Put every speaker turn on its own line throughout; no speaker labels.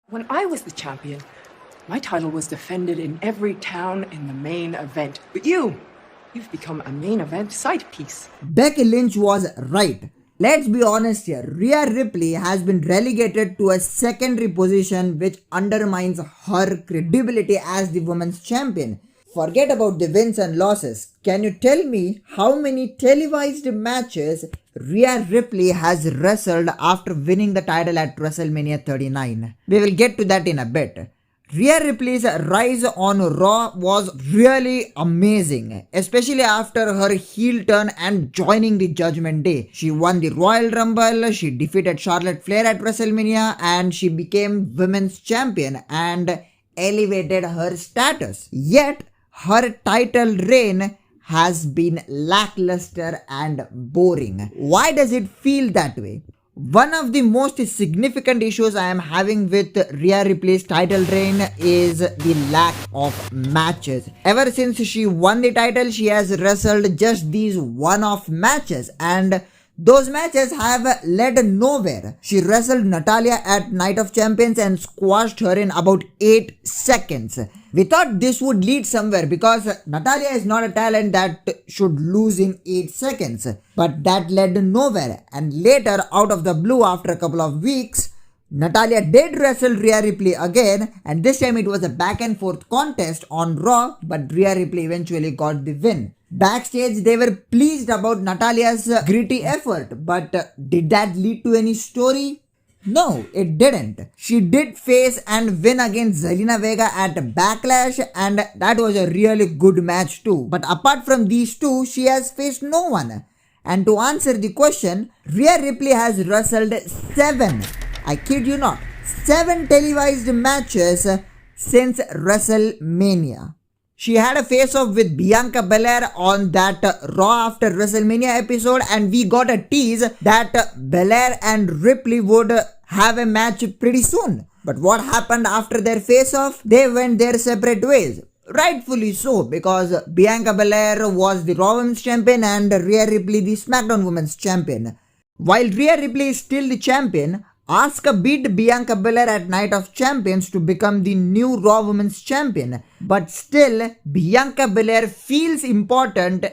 When I was the champion, my title was defended in every town in the main event. But you've become a main event side piece.
Becky Lynch was right. Let's be honest here, Rhea Ripley has been relegated to a secondary position which undermines her credibility as the women's champion. Forget about the wins and losses. Can you tell me how many televised matches Rhea Ripley has wrestled after winning the title at WrestleMania 39? We will get to that in a bit. Rhea Ripley's rise on Raw was really amazing, especially after her heel turn and joining the Judgment Day. She won the Royal Rumble, she defeated Charlotte Flair at WrestleMania, and she became Women's Champion and elevated her status. Yet, her title reign has been lackluster and boring. Why does it feel that way? One of the most significant issues I am having with Rhea Ripley's title reign is the lack of matches. Ever since she won the title, she has wrestled just these one-off matches, and those matches have led nowhere. She wrestled Natalya at Night of Champions and squashed her in about 8 seconds. We thought this would lead somewhere because Natalya is not a talent that should lose in 8 seconds. But that led nowhere. And later, out of the blue, after a couple of weeks, Natalya did wrestle Rhea Ripley again, and this time it was a back and forth contest on Raw, but Rhea Ripley eventually got the win. Backstage, they were pleased about Natalya's gritty effort, but did that lead to any story? No, it didn't. She did face and win against Zelina Vega at Backlash, and that was a really good match too. But apart from these two, she has faced no one. And to answer the question, Rhea Ripley has wrestled 7, I kid you not, 7 televised matches since WrestleMania. She had a face-off with Bianca Belair on that Raw after WrestleMania episode, and we got a tease that Belair and Ripley would have a match pretty soon. But what happened after their face-off? They went their separate ways. Rightfully so, because Bianca Belair was the Raw Women's Champion and Rhea Ripley the SmackDown Women's Champion. While Rhea Ripley is still the champion, Asuka beat Bianca Belair at Night of Champions to become the new Raw Women's Champion. But still, Bianca Belair feels important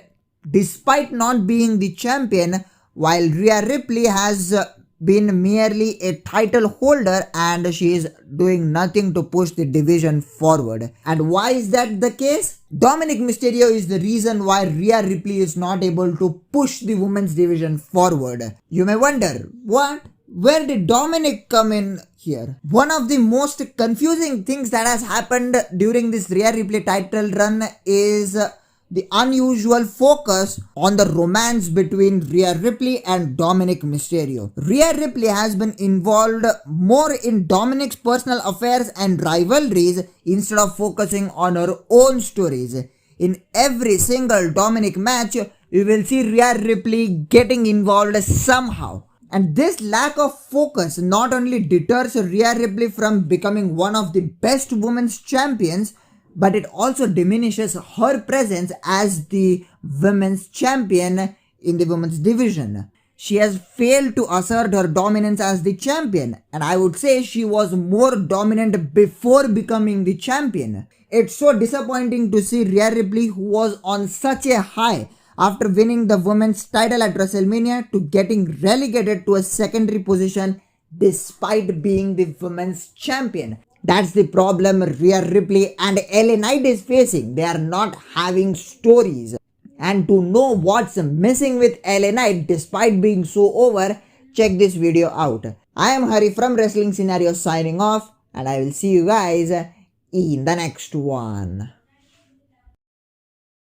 despite not being the champion, while Rhea Ripley has been merely a title holder and she is doing nothing to push the division forward. And why is that the case? Dominic Mysterio is the reason why Rhea Ripley is not able to push the women's division forward. You may wonder, what? Where did Dominic come in here? One of the most confusing things that has happened during this Rhea Ripley title run is the unusual focus on the romance between Rhea Ripley and Dominic Mysterio. Rhea Ripley has been involved more in Dominic's personal affairs and rivalries instead of focusing on her own stories. In every single Dominic match, you will see Rhea Ripley getting involved somehow. And this lack of focus not only deters Rhea Ripley from becoming one of the best women's champions, but it also diminishes her presence as the women's champion in the women's division. She has failed to assert her dominance as the champion, and I would say she was more dominant before becoming the champion. It's so disappointing to see Rhea Ripley, who was on such a high after winning the women's title at WrestleMania, to getting relegated to a secondary position despite being the women's champion. That's the problem Rhea Ripley and LA Knight is facing. They are not having stories. And to know what's missing with LA Knight despite being so over, check this video out. I am Hari from Wrestling Scenario signing off, and I will see you guys in the next one.